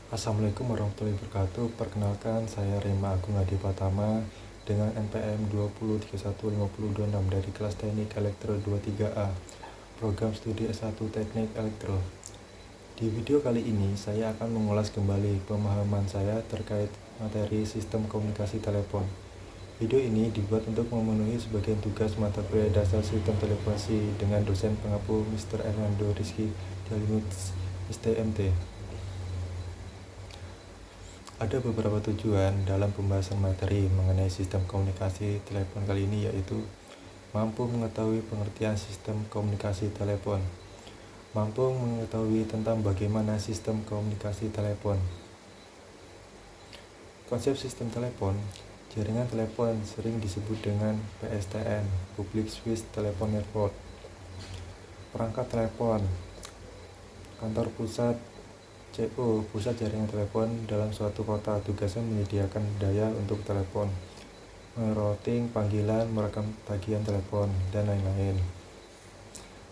Assalamualaikum warahmatullahi wabarakatuh. Perkenalkan, saya Rema Agung Adi Pratama dengan NPM 2031526 dari kelas Teknik Elektro 23A, program studi S1 Teknik Elektro. Di video kali ini, saya akan mengulas kembali pemahaman saya terkait materi sistem komunikasi telepon. Video ini dibuat untuk memenuhi sebagian tugas mata kuliah dasar sistem telekomunikasi dengan dosen pengampu Mr. Hernando Rizky Dalimus STMT. Ada beberapa tujuan dalam pembahasan materi mengenai sistem komunikasi telepon kali ini, yaitu mampu mengetahui pengertian sistem komunikasi telepon, mampu mengetahui tentang bagaimana sistem komunikasi telepon. Konsep sistem telepon, jaringan telepon sering disebut dengan PSTN, Public Switch Telephone Network. Perangkat telepon, kantor pusat CO, pusat jaringan telepon dalam suatu kota, tugasnya menyediakan daya untuk telepon, merouting panggilan, merekam tagihan telepon, dan lain-lain.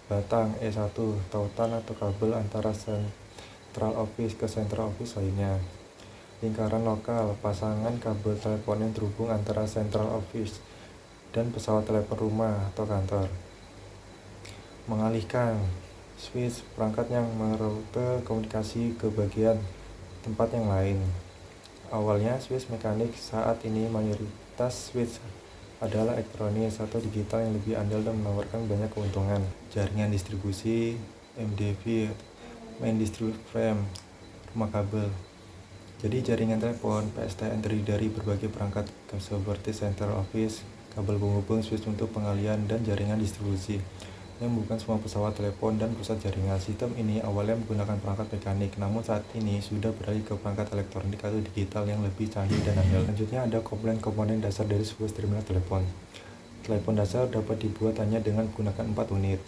Batang E1, tautan atau kabel antara central office ke central office lainnya. Lingkaran lokal, pasangan kabel telepon yang terhubung antara central office dan pesawat telepon rumah atau kantor. Mengalihkan, switch, perangkat yang meroute komunikasi ke bagian tempat yang lain. Awalnya switch mekanik, saat ini mayoritas switch adalah elektronis atau digital yang lebih andal dan menawarkan banyak keuntungan. Jaringan distribusi, MDV, main distribution frame, rumah kabel. Jadi jaringan telepon PSTN terdiri dari berbagai perangkat seperti central office, kabel penghubung, switch untuk pengalihan, dan jaringan distribusi yang bukan semua pesawat telepon dan pusat jaringan. Sistem ini awalnya menggunakan perangkat mekanik, namun saat ini sudah beralih ke perangkat elektronik atau digital yang lebih canggih dan andal. Selanjutnya ada komponen-komponen dasar dari sebuah terminal telepon. Telepon dasar dapat dibuat hanya dengan menggunakan 4 unit.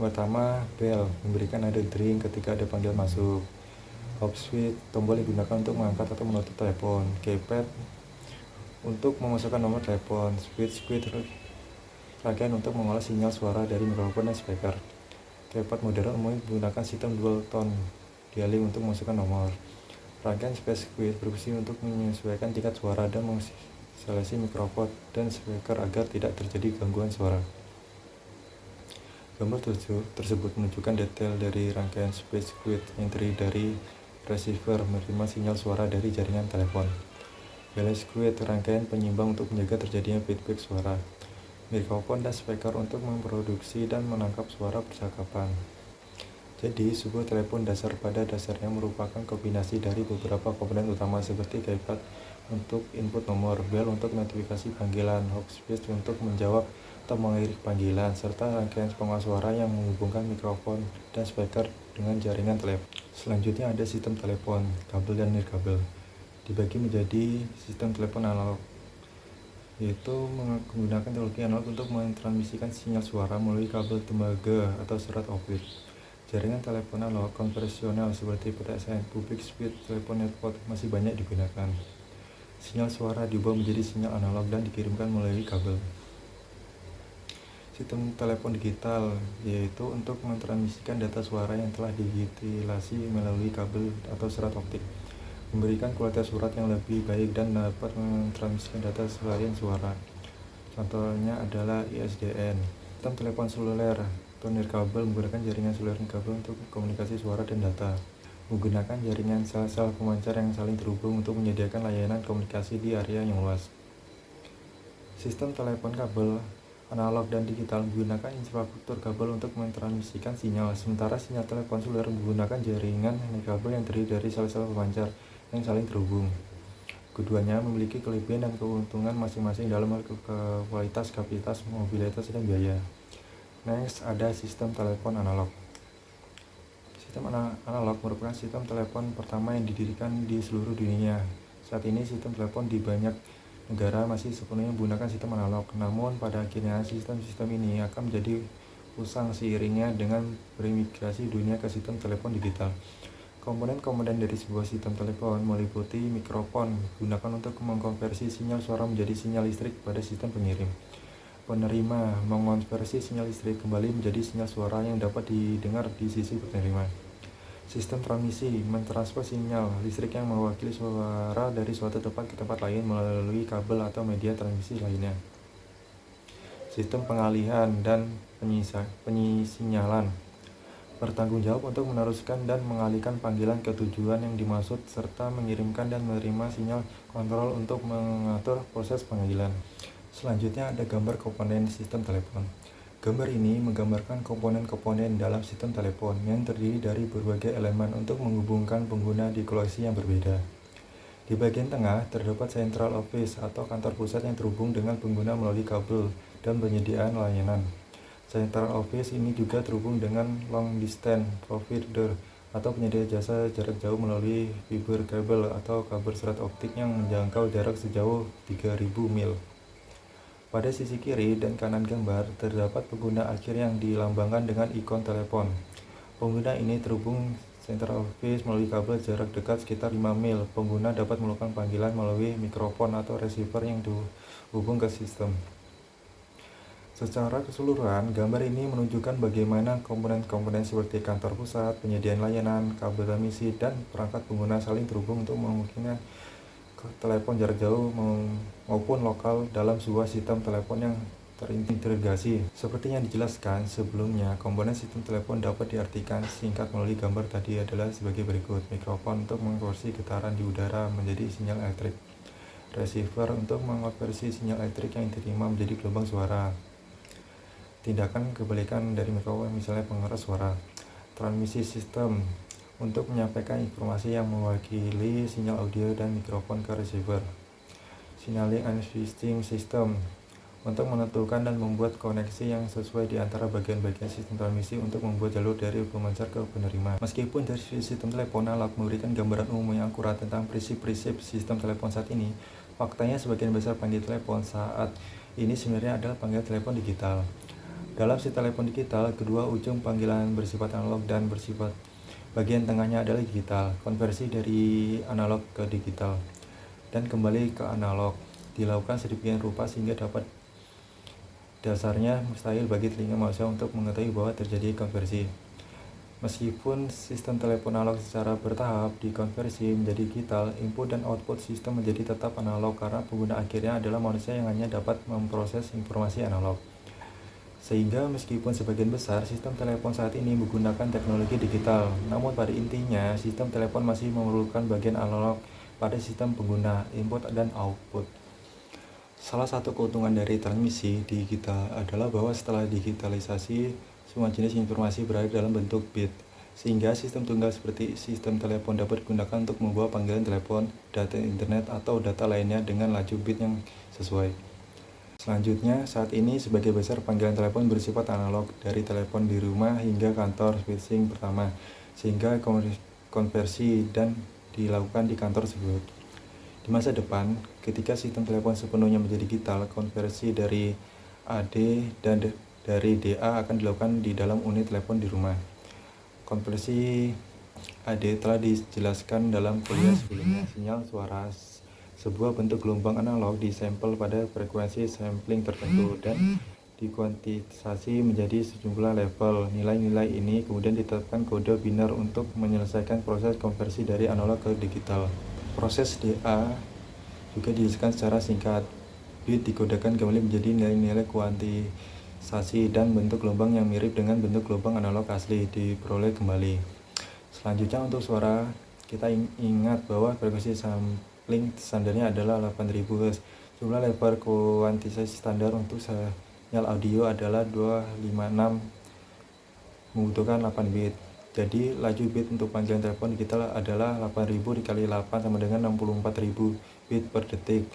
Pertama, bell, memberikan nada dering ketika ada panggilan masuk. Hop switch, tombol yang digunakan untuk mengangkat atau menutup telepon. Keypad, untuk memasukkan nomor telepon. Switch, rangkaian untuk mengolah sinyal suara dari mikrofon dan speaker. Keypad modern umumnya menggunakan sistem dual tone dialing untuk memasukkan nomor. Rangkaian space switch berfungsi untuk menyesuaikan tingkat suara dan mengisolasi mikrofon dan speaker agar tidak terjadi gangguan suara. Gambar tersebut menunjukkan detail dari rangkaian space switch yang terdiri dari receiver menerima sinyal suara dari jaringan telepon. Relay switch, rangkaian penyimbang untuk menjaga terjadinya feedback suara. Mikrofon dan speaker untuk memproduksi dan menangkap suara percakapan. Jadi, sebuah telepon dasar pada dasarnya merupakan kombinasi dari beberapa komponen utama seperti keypad untuk input nomor, bell untuk notifikasi panggilan, hop switch untuk menjawab atau mengakhiri panggilan, serta rangkaian pengolah suara yang menghubungkan mikrofon dan speaker dengan jaringan telepon. Selanjutnya ada sistem telepon, kabel dan nirkabel. Dibagi menjadi sistem telepon analog, yaitu menggunakan teknologi analog untuk mentransmisikan sinyal suara melalui kabel tembaga atau serat optik. Jaringan telepon analog konvensional seperti PTSN, Public Switch Telephone Network, masih banyak digunakan. Sinyal suara diubah menjadi sinyal analog dan dikirimkan melalui kabel. Sistem telepon digital, yaitu untuk mentransmisikan data suara yang telah digitalisasi melalui kabel atau serat optik, memberikan kualitas surat yang lebih baik dan dapat mentransmisikan data selain suara. Contohnya adalah ISDN. Sistem telepon seluler atau nirkabel menggunakan jaringan seluler nirkabel untuk komunikasi suara dan data, menggunakan jaringan sel-sel pemancar yang saling terhubung untuk menyediakan layanan komunikasi di area yang luas. Sistem telepon kabel analog dan digital menggunakan infrastruktur kabel untuk mentransmisikan sinyal, sementara sinyal telepon seluler menggunakan jaringan nirkabel yang terdiri dari sel-sel pemancar yang saling terhubung. Keduanya memiliki kelebihan dan keuntungan masing-masing dalam hal kualitas, kapasitas, mobilitas, dan biaya. Next, ada sistem telepon analog. Sistem analog merupakan sistem telepon pertama yang didirikan di seluruh dunia. Saat ini sistem telepon di banyak negara masih sepenuhnya menggunakan sistem analog, namun pada akhirnya sistem-sistem ini akan menjadi usang seiringnya dengan bermigrasi dunia ke sistem telepon digital. Komponen-komponen dari sebuah sistem telepon meliputi mikrofon, digunakan untuk mengkonversi sinyal suara menjadi sinyal listrik pada sistem pengirim. Penerima, mengonversi sinyal listrik kembali menjadi sinyal suara yang dapat didengar di sisi penerima. Sistem transmisi mentransfer sinyal listrik yang mewakili suara dari suatu tempat ke tempat lain melalui kabel atau media transmisi lainnya. Sistem pengalihan dan penyisinyalan bertanggung jawab untuk meneruskan dan mengalihkan panggilan ke tujuan yang dimaksud serta mengirimkan dan menerima sinyal kontrol untuk mengatur proses panggilan. Selanjutnya ada gambar komponen sistem telepon. Gambar ini menggambarkan komponen-komponen dalam sistem telepon yang terdiri dari berbagai elemen untuk menghubungkan pengguna di lokasi yang berbeda. Di bagian tengah terdapat central office atau kantor pusat yang terhubung dengan pengguna melalui kabel dan penyediaan layanan. Central office ini juga terhubung dengan long distance provider atau penyedia jasa jarak jauh melalui fiber kabel atau kabel serat optik yang menjangkau jarak sejauh 3000 mil. Pada sisi kiri dan kanan gambar, terdapat pengguna akhir yang dilambangkan dengan ikon telepon. Pengguna ini terhubung central office melalui kabel jarak dekat sekitar 5 mil. Pengguna dapat melakukan panggilan melalui mikrofon atau receiver yang dihubung ke sistem. Secara keseluruhan, gambar ini menunjukkan bagaimana komponen-komponen seperti kantor pusat, penyediaan layanan, kabel transmisi, dan perangkat pengguna saling terhubung untuk memungkinkan telepon jarak jauh maupun lokal dalam sebuah sistem telepon yang terintegrasi. Seperti yang dijelaskan sebelumnya, komponen sistem telepon dapat diartikan singkat melalui gambar tadi adalah sebagai berikut. Mikrofon untuk mengkonversi getaran di udara menjadi sinyal elektrik. Receiver untuk mengonversi sinyal elektrik yang diterima menjadi gelombang suara. Tindakan kebalikan dari mikrofon misalnya pengeras suara. Transmisi sistem untuk menyampaikan informasi yang mewakili sinyal audio dan mikrofon ke receiver. Signaling and switching system untuk menentukan dan membuat koneksi yang sesuai di antara bagian-bagian sistem transmisi untuk membuat jalur dari pemancar ke penerima. Meskipun dari sistem telepon analog memberikan gambaran umum yang akurat tentang prinsip-prinsip sistem telepon saat ini, faktanya sebagian besar panggilan telepon saat ini sebenarnya adalah panggilan telepon digital. Dalam sistem telepon digital, kedua ujung panggilan bersifat analog dan bersifat bagian tengahnya adalah digital. Konversi dari analog ke digital dan kembali ke analog dilakukan sedemikian rupa sehingga dapat dasarnya mustahil bagi telinga manusia untuk mengetahui bahwa terjadi konversi. Meskipun sistem telepon analog secara bertahap dikonversi menjadi digital, input dan output sistem menjadi tetap analog karena pengguna akhirnya adalah manusia yang hanya dapat memproses informasi analog. Sehingga meskipun sebagian besar sistem telepon saat ini menggunakan teknologi digital, namun pada intinya sistem telepon masih memerlukan bagian analog pada sistem pengguna, input dan output. Salah satu keuntungan dari transmisi digital adalah bahwa setelah digitalisasi, semua jenis informasi berada dalam bentuk bit, sehingga sistem tunggal seperti sistem telepon dapat digunakan untuk membawa panggilan telepon, data internet, atau data lainnya dengan laju bit yang sesuai. Selanjutnya, saat ini sebagai besar panggilan telepon bersifat analog dari telepon di rumah hingga kantor switching pertama, sehingga konversi dan dilakukan di kantor tersebut. Di masa depan, ketika sistem telepon sepenuhnya menjadi digital, konversi dari AD dan dari DA akan dilakukan di dalam unit telepon di rumah. Konversi AD telah dijelaskan dalam kuliah sebelumnya. Sinyal suara sebuah bentuk gelombang analog disampel pada frekuensi sampling tertentu dan dikuantitasasi menjadi sejumlah level. Nilai-nilai ini kemudian ditetapkan kode biner untuk menyelesaikan proses konversi dari analog ke digital. Proses DA juga dijelaskan secara singkat. Bit dikodekan kembali menjadi nilai-nilai kuantitasasi dan bentuk gelombang yang mirip dengan bentuk gelombang analog asli diperoleh kembali. Selanjutnya untuk suara, kita ingat bahwa frekuensi sampling standarnya adalah 8000 Hz. Jumlah level kuantitasasi standar untuk sinyal audio adalah 256 membutuhkan 8 bit. Jadi laju bit untuk panggilan telepon digital adalah 8000 dikali 8 sama dengan 64000 bit per detik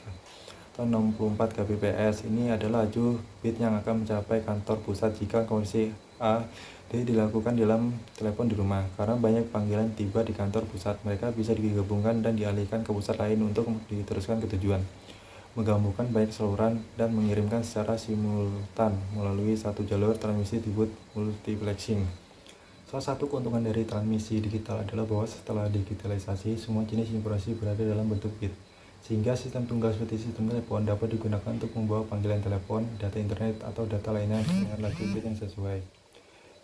atau 64 kbps. Ini adalah laju bit yang akan mencapai kantor pusat jika konversi A D dilakukan dalam telepon di rumah. Karena banyak panggilan tiba di kantor pusat, mereka bisa digabungkan dan dialihkan ke pusat lain untuk diteruskan ke tujuan. Menggabungkan banyak saluran dan mengirimkan secara simultan melalui satu jalur transmisi disebut multiplexing. Salah satu keuntungan dari transmisi digital adalah bahwa setelah digitalisasi, semua jenis informasi berada dalam bentuk bit, sehingga sistem tunggal seperti sistem telepon dapat digunakan untuk membawa panggilan telepon, data internet, atau data lainnya dengan laju bit yang sesuai.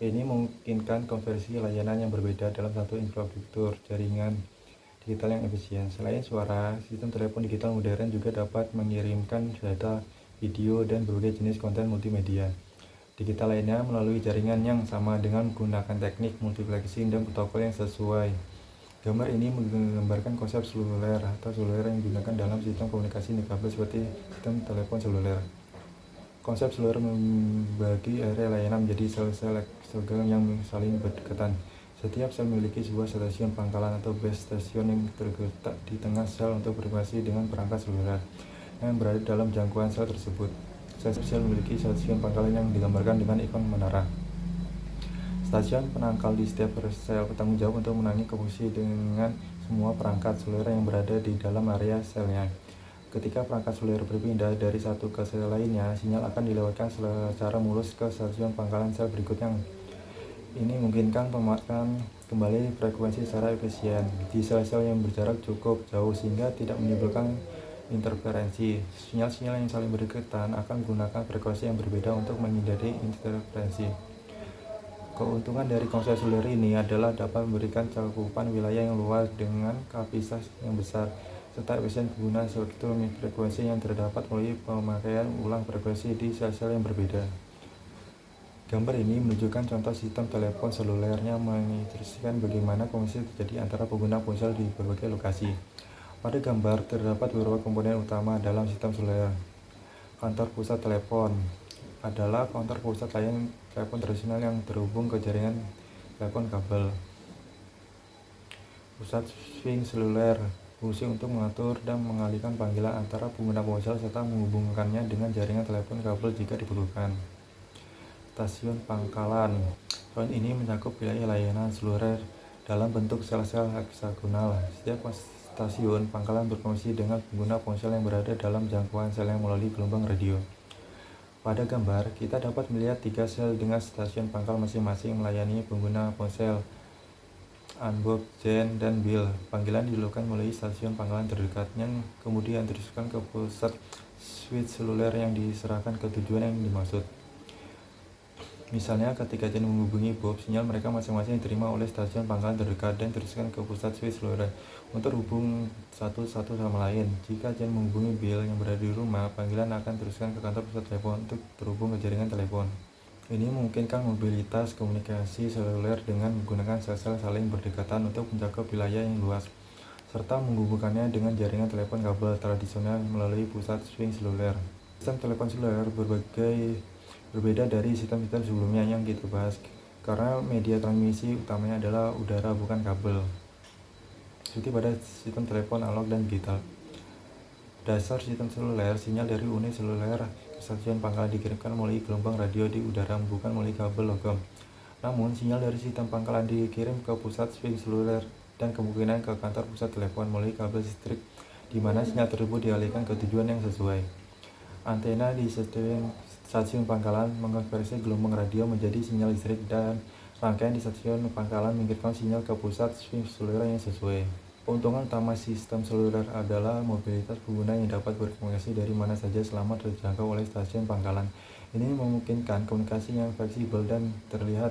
Ini memungkinkan konversi layanan yang berbeda dalam satu infrastruktur jaringan digital yang efisien. Selain suara, sistem telepon digital modern juga dapat mengirimkan data, video, dan berbagai jenis konten multimedia digital lainnya melalui jaringan yang sama dengan menggunakan teknik multiplexing dan protokol yang sesuai. Gambar ini menggambarkan konsep seluler atau seluler yang digunakan dalam sistem komunikasi nirkabel seperti sistem telepon seluler. Konsep seluler membagi area layanan menjadi sel-sel heksagon yang saling berdekatan. Setiap sel memiliki sebuah stasiun pangkalan atau base station yang terletak di tengah sel untuk berkomunikasi dengan perangkat seluler yang berada dalam jangkauan sel tersebut. Setiap sel memiliki stasiun pangkalan yang digambarkan dengan ikon menara. Stasiun penangkal di setiap sel bertanggung jawab untuk menangani komunikasi dengan semua perangkat seluler yang berada di dalam area selnya. Ketika perangkat seluler berpindah dari satu ke sel lainnya, sinyal akan dilewatkan secara mulus ke stasiun pangkalan sel berikutnya. Ini memungkinkan pemakaian kembali frekuensi secara efisien di sel-sel yang berjarak cukup jauh sehingga tidak menimbulkan interferensi. Sinyal-sinyal yang saling berdekatan akan menggunakan frekuensi yang berbeda untuk menghindari interferensi. Keuntungan dari konsep seluler ini adalah dapat memberikan cakupan wilayah yang luas dengan kapasitas yang besar, serta efisien pengguna spektrum frekuensi yang terdapat melalui pemakaian ulang frekuensi di sel-sel yang berbeda. Gambar ini menunjukkan contoh sistem telepon selulernya mengilustrasikan bagaimana komunikasi terjadi antara pengguna ponsel di berbagai lokasi. Pada gambar terdapat beberapa komponen utama dalam sistem seluler. Kantor pusat telepon adalah kantor pusat layanan telepon tradisional yang terhubung ke jaringan telepon kabel. Pusat swing seluler fungsi untuk mengatur dan mengalihkan panggilan antara pengguna ponsel serta menghubungkannya dengan jaringan telepon kabel jika diperlukan. Stasiun pangkalan. Poin ini mencakup wilayah layanan seluler dalam bentuk sel-sel heksagonal. Setiap stasiun pangkalan berkomunikasi dengan pengguna ponsel yang berada dalam jangkauan sel yang melalui gelombang radio. Pada gambar, kita dapat melihat 3 sel dengan stasiun pangkal masing-masing melayani pengguna ponsel Unbox, Jen, dan Bill. Panggilan dilakukan melalui stasiun pangkalan terdekat yang kemudian diteruskan ke pusat switch seluler yang diserahkan ke tujuan yang dimaksud. Misalnya, ketika Jen menghubungi Bob, sinyal mereka masing-masing diterima oleh stasiun pangkalan terdekat dan diteruskan ke pusat switch seluler untuk hubung satu sama lain. Jika Jen menghubungi Bill yang berada di rumah, panggilan akan diteruskan ke kantor pusat telepon untuk terhubung ke jaringan telepon. Ini memungkinkan mobilitas komunikasi seluler dengan menggunakan sel-sel saling berdekatan untuk mencakup wilayah yang luas, serta menghubungkannya dengan jaringan telepon kabel tradisional melalui pusat swing seluler. Sistem telepon seluler berbeda dari sistem-sistem sebelumnya yang kita bahas, karena media transmisi utamanya adalah udara bukan kabel, seperti pada sistem telepon analog dan digital. Dasar sistem seluler, sinyal dari unit seluler ke stasiun pangkalan dikirimkan melalui gelombang radio di udara, bukan melalui kabel logam. Namun, sinyal dari sistem pangkalan dikirim ke pusat swing seluler dan kemungkinan ke kantor pusat telepon melalui kabel listrik, di mana sinyal tersebut dialihkan ke tujuan yang sesuai. Antena di stasiun pangkalan mengonversi gelombang radio menjadi sinyal listrik, dan rangkaian di stasiun pangkalan mengirimkan sinyal ke pusat swing seluler yang sesuai. Keuntungan utama sistem seluler adalah mobilitas pengguna yang dapat berkomunikasi dari mana saja selama terjangkau oleh stasiun pangkalan. Ini memungkinkan komunikasi yang fleksibel dan terlihat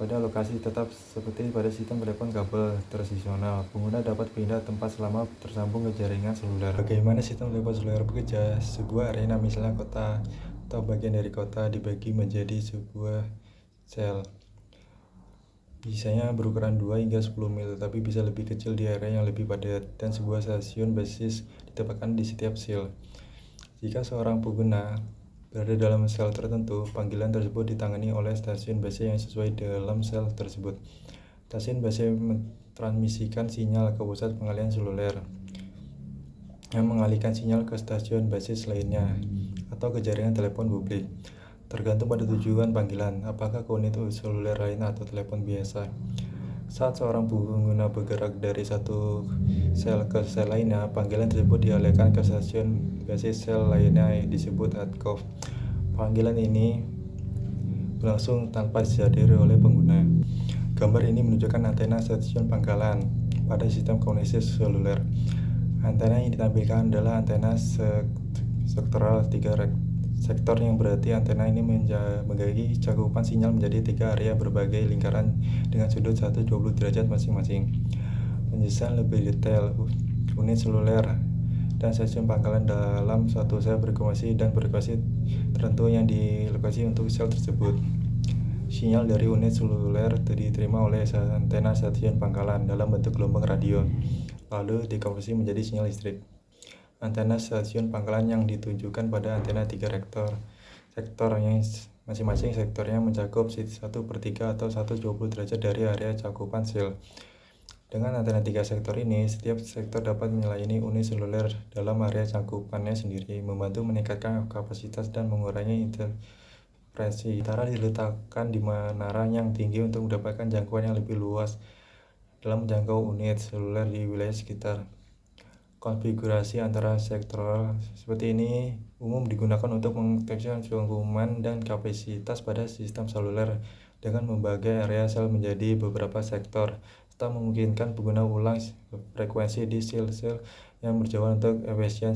pada lokasi tetap seperti pada sistem telepon kabel tradisional. Pengguna dapat pindah tempat selama tersambung ke jaringan seluler. Bagaimana sistem telepon seluler bekerja? Sebuah arena, misalnya kota atau bagian dari kota, dibagi menjadi sebuah sel. Biasanya berukuran 2 hingga 10 mil, tapi bisa lebih kecil di area yang lebih padat, dan sebuah stasiun basis ditempatkan di setiap sel. Jika seorang pengguna berada dalam sel tertentu, panggilan tersebut ditangani oleh stasiun base yang sesuai dalam sel tersebut. Stasiun base mentransmisikan sinyal ke pusat pengalihan seluler, yang mengalihkan sinyal ke stasiun basis lainnya atau ke jaringan telepon publik, tergantung pada tujuan panggilan, apakah ke unit seluler lain atau telepon biasa. Saat seorang pengguna bergerak dari satu sel ke sel lainnya, panggilan tersebut dialihkan ke stasiun basis sel lainnya yang disebut adcoff. Panggilan ini berlangsung tanpa disadari oleh pengguna. Gambar ini menunjukkan antena stasiun pangkalan pada sistem komunikasi seluler. Antena yang ditampilkan adalah antena sektoral 3 sektor yang berarti antena ini membagi cakupan sinyal menjadi 3 area berbagai lingkaran dengan sudut 120 derajat masing-masing. Penjelasan lebih detail, unit seluler dan stasiun pangkalan dalam suatu sel berkomunikasi dan berfrekuensi tertentu yang dilokasi untuk sel tersebut. Sinyal dari unit seluler diterima oleh antena stasiun pangkalan dalam bentuk gelombang radio, lalu dikonversi menjadi sinyal listrik. Antena stasiun pangkalan yang ditunjukkan pada antena 3 sektor yang masing-masing sektornya mencakup 1/3 atau 120 derajat dari area cakupan sel. Dengan antena 3 sektor ini, setiap sektor dapat melayani unit seluler dalam area cakupannya sendiri, membantu meningkatkan kapasitas dan mengurangi interferensi. Tara diletakkan di menara yang tinggi untuk mendapatkan jangkauan yang lebih luas dalam menjangkau unit seluler di wilayah sekitar. Konfigurasi antara sektoral seperti ini umum digunakan untuk mendeteksi cakupan dan kapasitas pada sistem seluler dengan membagi area sel menjadi beberapa sektor, serta memungkinkan pengguna ulang frekuensi di sel-sel yang berjauhan untuk efisien